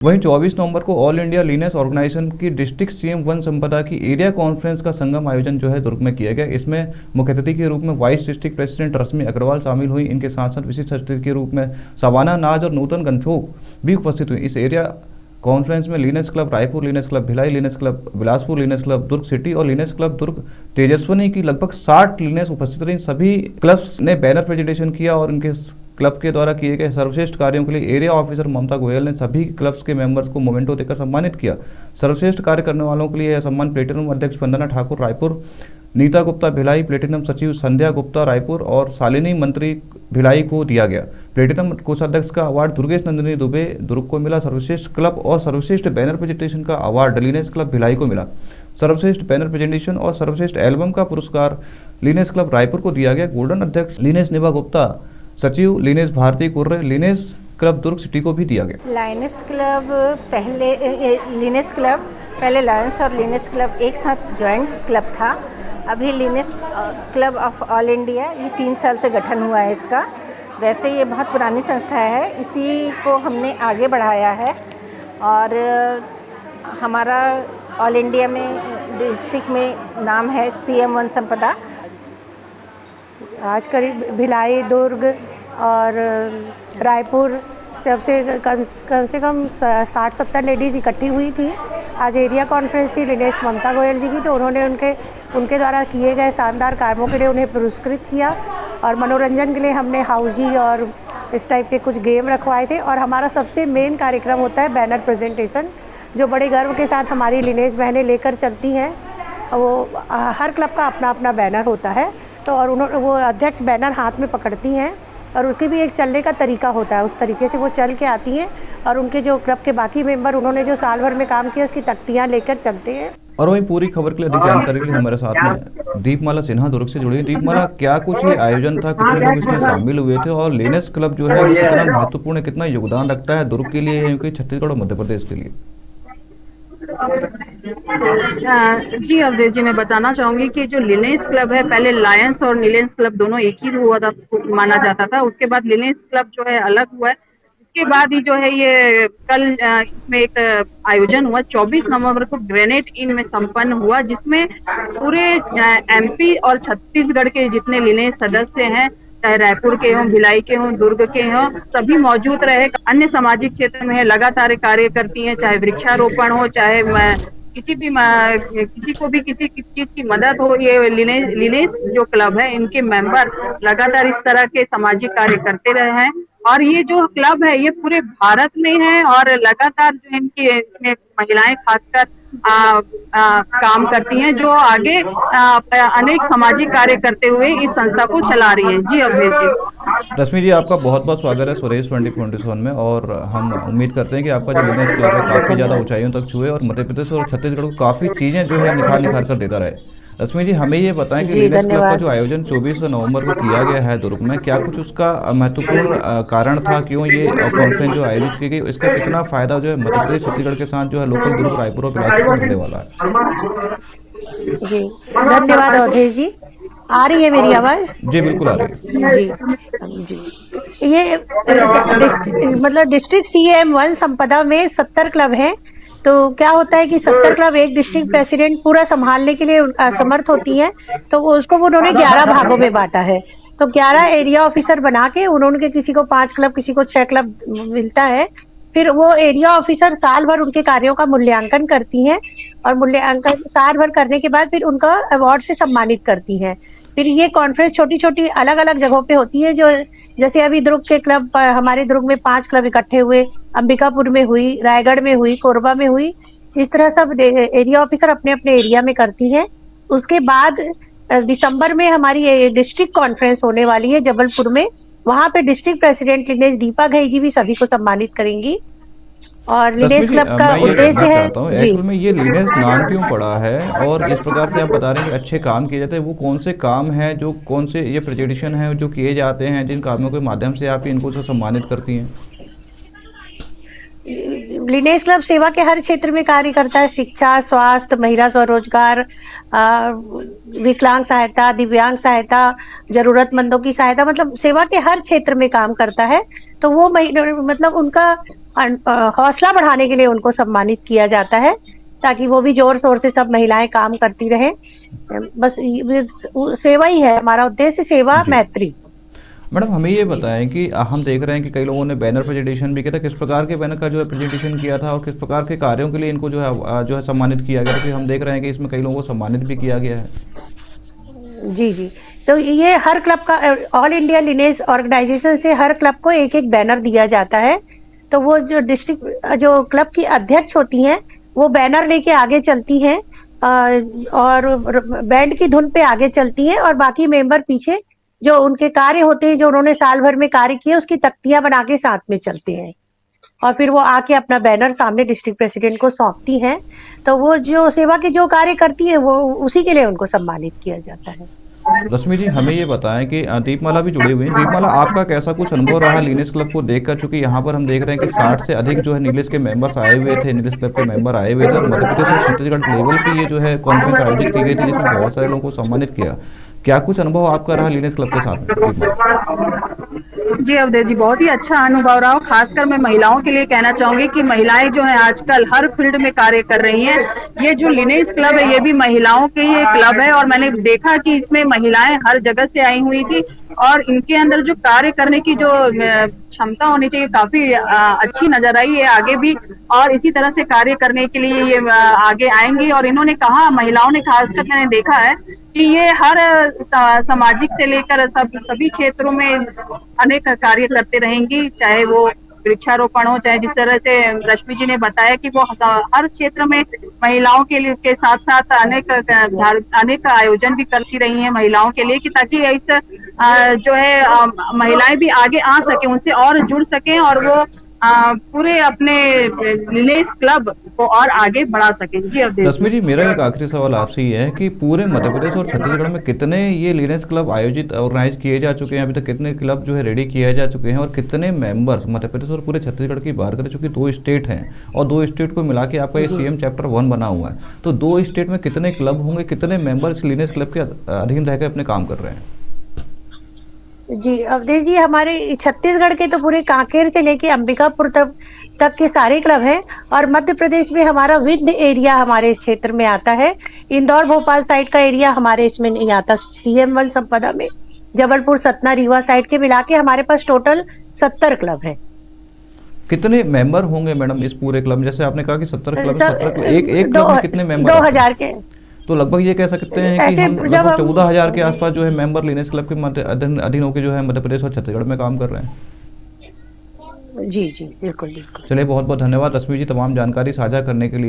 वहीं 24 नवंबर को all India leanness organisation की डिस्ट्रिक्ट सीएम वन संपदा की एरिया कॉन्फ्रेंस का संगम आयोजन जो है दुर्ग में किया गया। इसमें मुख्य अतिथि के रूप में वाइस डिस्ट्रिक्ट प्रेसिडेंट रश्मि अग्रवाल शामिल हुई। इनके साथ साथ विशिष्ट अतिथि के रूप में सवाना नाज और नूतन गंठोक भी उपस्थित हुई। इस एरिया कॉन्फ्रेंस में Lioness club Raipur, Lioness club Bhilai, Lioness club Bilaspur, Lioness club Durg city और लीनेस क्लब दुर्ग तेजस्वनी की लगभग 60 लीनेस उपस्थित रही। सभी क्लब्स ने बैनर प्रेजेंटेशन किया और उनके क्लब के द्वारा किए गए सर्वश्रेष्ठ कार्यों के लिए एरिया ऑफिसर ममता गोयल ने सभी क्लब्स के मेंबर्स को मोमेंटो देकर सम्मानित किया। सर्वश्रेष्ठ कार्य करने वालों के लिए यह सम्मान प्लेटिनम अध्यक्ष वंदना ठाकुर रायपुर, नीता गुप्ता भिलाई, प्लेटिनम सचिव संध्या गुप्ता रायपुर और शालिनी मंत्री भिलाई को दिया गया। प्लेटिनम कोषाध्यक्ष का अवार्ड दुर्गेश नंदिनी दुबे दुर्ग को मिला। सर्वश्रेष्ठ क्लब और सर्वश्रेष्ठ बैनर प्रेजेंटेशन का अवार्ड लीनेस क्लब भिलाई को मिला। सर्वश्रेष्ठ बैनर प्रेजेंटेशन और सर्वश्रेष्ठ एल्बम का पुरस्कार लीनेस क्लब रायपुर को दिया गया। गोल्डन अध्यक्ष लीनेस निभा गुप्ता, सचिव Lioness Bharti Kurre, Lioness club Durg city को भी दिया गया। लीनेस क्लब पहले लायंस और लीनेस क्लब एक साथ जॉइंट क्लब था। अभी Lioness club of all India ये 3 साल से गठन हुआ है इसका। वैसे ये बहुत पुरानी संस्था है, इसी को हमने आगे बढ़ाया है और हमारा ऑल इंडिया में डिस्ट्रिक्ट में नाम है सीएम वन संपदा। आज करीब भिलाई, दुर्ग और रायपुर सबसे कम से कम 60-70 लेडीज़ इकट्ठी हुई थी। आज एरिया कॉन्फ्रेंस थी लीनेस ममता गोयल जी की, तो उन्होंने उनके द्वारा किए गए शानदार कार्यों के लिए उन्हें पुरस्कृत किया और मनोरंजन के लिए हमने हाउजी और इस टाइप के कुछ गेम रखवाए थे। और हमारा सबसे मेन कार्यक्रम होता है बैनर प्रेजेंटेशन, जो बड़े गर्व के साथ हमारी लीनेस बहनें लेकर चलती हैं। वो हर क्लब का अपना अपना बैनर होता है, तो और वो अध्यक्ष बैनर हाथ में पकड़ती हैं और उसके भी एक चलने का तरीका होता है, उस तरीके से वो चल के आती हैं और उनके जो क्लब के बाकी मेंबर उन्होंने जो साल भर में काम किया उसकी तख्तियाँ लेकर चलते हैं। और वहीं पूरी खबर के लिए अधिक जानकारी के लिए हमारे साथ में दीपमाला सिन्हा दुर्ग से जुड़ी। दीपमाला, क्या कुछ ये आयोजन था, कितने लोग इसमें शामिल हुए थे और लीनेस क्लब जो है वो कितना महत्वपूर्ण है, कितना योगदान रखता है दुर्ग के लिए, क्योंकि छत्तीसगढ़ और मध्य प्रदेश के लिए? जी अवधेश जी, मैं बताना चाहूंगी कि जो लीनेस क्लब है, पहले लायंस और लीनेस क्लब दोनों एक ही हुआ था, माना जाता था। उसके बाद लीनेस क्लब जो है अलग हुआ है। इसके बाद ही जो है ये कल इसमें एक आयोजन हुआ 24 नवंबर को ग्रेनेड इन में संपन्न हुआ, जिसमें पूरे एमपी और छत्तीसगढ़ के जितने लीनेस सदस्य हैं, चाहे रायपुर के हों, भिलाई के हों, दुर्ग के हों, सभी मौजूद रहे। अन्य सामाजिक क्षेत्र में लगातार कार्य करती हैं, चाहे वृक्षारोपण हो, चाहे किसी को भी किसी चीज की मदद हो। ये लीनेस जो क्लब है, इनके मेंबर लगातार इस तरह के सामाजिक कार्य करते रहे हैं और ये जो क्लब है ये पूरे भारत में है और लगातार जो इनकी इसमें महिलाएं खासकर काम करती हैं, जो आगे अनेक सामाजिक कार्य करते हुए इस संस्था को चला रही है। जी अवधेश जी। रश्मि जी, आपका बहुत बहुत स्वागत है स्वदेश 2021 में और हम उम्मीद करते हैं कि आपका जो लीनेस क्लब है काफ़ी ज़्यादा ऊंचाइयों तक छुए और मध्य प्रदेश और छत्तीसगढ़ को काफ़ी चीज़ें जो है निखार कर देता रहे। रश्मि जी, हमें ये बताएं कि लीनेस क्लब का जो आयोजन 24 नवंबर को किया गया है दुर्ग में, क्या कुछ उसका महत्वपूर्ण कारण था, क्यों ये कॉन्फ्रेंस जो आयोजित की गई, इसका कितना फायदा जो है मध्य प्रदेश छत्तीसगढ़ के साथ जो है लोकल दुर्ग, रायपुर और बिलासपुर को मिलने वाला है? जी धन्यवाद अवधेश जी। आ रही है मेरी आवाज? जी बिल्कुल आ रही है। जी ये मतलब डिस्ट्रिक्ट सीएम वन संपदा में 70 क्लब हैं। तो क्या होता है कि 70 क्लब एक डिस्ट्रिक्ट प्रेसिडेंट पूरा संभालने के लिए असमर्थ होती हैं, तो उसको उन्होंने 11 भागों में बांटा है। तो 11 एरिया ऑफिसर बना के उन्होंने किसी को 5 क्लब, किसी को 6 क्लब मिलता है। फिर वो एरिया ऑफिसर साल भर उनके कार्यों का मूल्यांकन करती हैं और मूल्यांकन साल भर करने के बाद फिर उनका अवार्ड से सम्मानित करती हैं। फिर ये कॉन्फ्रेंस छोटी छोटी अलग अलग जगहों पे होती है, जो जैसे अभी दुर्ग के क्लब, हमारे दुर्ग में 5 क्लब इकट्ठे हुए, अंबिकापुर में हुई, रायगढ़ में हुई, कोरबा में हुई। इस तरह सब एरिया ऑफिसर अपने अपने एरिया में करती हैं। उसके बाद दिसंबर में हमारी डिस्ट्रिक्ट कॉन्फ्रेंस होने वाली है जबलपुर में। वहां पे district president Lioness Deepa Ghai ji भी सभी को सम्मानित करेंगी और लीनेस क्लब का उद्देश्य है। एक्चुअल में ये लीनेस नाम क्यों पड़ा है और इस प्रकार से आप बता रहे हैं कि अच्छे काम किए जाते हैं, वो कौन से काम हैं, जो कौन से ये प्रेजेंटेशन है जो किए जाते हैं, जिन कामों के माध्यम से आप इनको सम्मानित करती हैं? लीनेस क्लब सेवा के हर क्षेत्र में कार्य करता है। शिक्षा, स्वास्थ्य, महिला स्वरोजगार, विकलांग सहायता, दिव्यांग सहायता, जरूरतमंदों की सहायता, मतलब सेवा के हर क्षेत्र में काम करता है। तो वो मतलब उनका हौसला बढ़ाने के लिए उनको सम्मानित किया जाता है, ताकि वो भी जोर शोर से सब महिलाएं काम करती रहें। बस सेवा ही है हमारा उद्देश्य, सेवा जी मैत्री। मैडम, हमें ये जी बताएं कि हम देख रहे हैं कि कई लोगों ने बैनर प्रेजेंटेशन भी किया था। किस प्रकार के बैनर का जो है प्रेजेंटेशन किया था और किस प्रकार के कार्यों के लिए इनको जो है सम्मानित किया गया था? क्योंकि हम देख रहे हैं कि इसमें कई लोगों को सम्मानित भी किया गया है। जी जी। तो ये हर क्लब का, ऑल इंडिया लिनेज ऑर्गेनाइजेशन से हर क्लब को एक एक बैनर दिया जाता है। तो वो जो डिस्ट्रिक्ट जो क्लब की अध्यक्ष होती हैं, वो बैनर लेके आगे चलती हैं, और बैंड की धुन पे आगे चलती हैं, और बाकी मेंबर पीछे जो उनके कार्य होते हैं, जो उन्होंने साल भर में कार्य किए, उसकी तख्तियां बना के साथ में चलते हैं। और फिर वो आके अपना बैनर सामने डिस्ट्रिक्ट प्रेसिडेंट को सौंपती हैं। तो वो जो सेवा के जो कार्य करती है, वो उसी के लिए उनको सम्मानित किया जाता है। रश्मि जी, हमें ये बताएं कि दीपमाला भी जुड़ी हुई है। दीपमाला, आपका कैसा कुछ अनुभव रहा लीनेस क्लब को देखकर? चूंकि यहाँ पर हम देख रहे हैं कि 60 से अधिक जो है नीलेश के मेंबर्स आए हुए थे, नीलेश क्लब के मेंबर आए हुए थे, और मध्य प्रदेश और छत्तीसगढ़ लेवल की ये जो है कॉन्फ्रेंस आयोजित की गई थी, जिसमें बहुत सारे लोगों को सम्मानित किया। क्या कुछ अनुभव आपका रहा लीनेस क्लब के साथ में, दीपमाला? जी अवधेश जी, बहुत ही अच्छा अनुभव रहा। और खासकर मैं महिलाओं के लिए कहना चाहूंगी कि महिलाएं जो है आजकल हर फील्ड में कार्य कर रही हैं। ये जो लिनेस क्लब है, ये भी महिलाओं के ही एक क्लब है, और मैंने देखा कि इसमें महिलाएं हर जगह से आई हुई थी, और इनके अंदर जो कार्य करने की जो क्षमता होनी चाहिए, काफी अच्छी नजर आई है। आगे भी और इसी तरह से कार्य करने के लिए ये आगे आएंगी। और इन्होंने कहा, महिलाओं ने खासकर मैंने देखा है कि ये हर सामाजिक से लेकर सभी क्षेत्रों में अनेक कार्य करते रहेंगी, चाहे वो वृक्षारोपण हो, चाहे जिस तरह से रश्मि जी ने बताया कि वो हर क्षेत्र में महिलाओं के लिए के साथ साथ अनेक आयोजन भी करती रही हैं महिलाओं के लिए, कि ताकि इस जो है महिलाएं भी आगे आ सके, उनसे और जुड़ सकें, और वो पूरे अपने विलेज क्लब को और आगे बढ़ा सकें। जी अवधेश रश्मि जी। जी, मेरा एक आखिरी सवाल आपसे ये है कि पूरे मध्य प्रदेश और छत्तीसगढ़ में कितने ये लीनेस क्लब आयोजित ऑर्गेनाइज किए जा चुके हैं? अभी तक कितने क्लब जो है रेडी किए जा चुके हैं, और कितने मेंबर्स मध्य प्रदेश और पूरे छत्तीसगढ़ की बात करें, चूंकि 2 स्टेट हैं और 2 स्टेट को मिला के आपका ये जी सीएम चैप्टर 1 बना हुआ है, तो 2 स्टेट में कितने क्लब होंगे, कितने मेंबर इस लीनेस क्लब के अधीन रहकर अपने काम कर रहे हैं? जी अवधेश जी, हमारे छत्तीसगढ़ के तो पूरे कांकेर से लेके अंबिकापुर तक के सारे क्लब हैं। और मध्य प्रदेश में हमारा विंध्य एरिया हमारे इस क्षेत्र में आता है। इंदौर भोपाल साइड का एरिया हमारे इसमें नहीं आता। CM1 संपदा में जबलपुर, सतना, रीवा साइड के मिला के हमारे पास टोटल 70 क्लब है। कितने मेंबर होंगे मैडम इस पूरे क्लब में? जैसे आपने कहा कि 70 क्लब है, सर 70 क्लब, एक क्लब में कितने मेंबर आते हैं? 2000 के तो लगभग ये कह सकते हैं कि ऐसे हम जब लगभग हम 14,000 के आसपास जो है मेंबर लीनेस क्लब के अधीन होकर जो है मध्य प्रदेश और छत्तीसगढ़ में काम कर रहे हैं। जी जी, बिल्कुल बिल्कुल। चलिए, बहुत बहुत धन्यवाद रश्मि जी तमाम जानकारी साझा करने के लिए।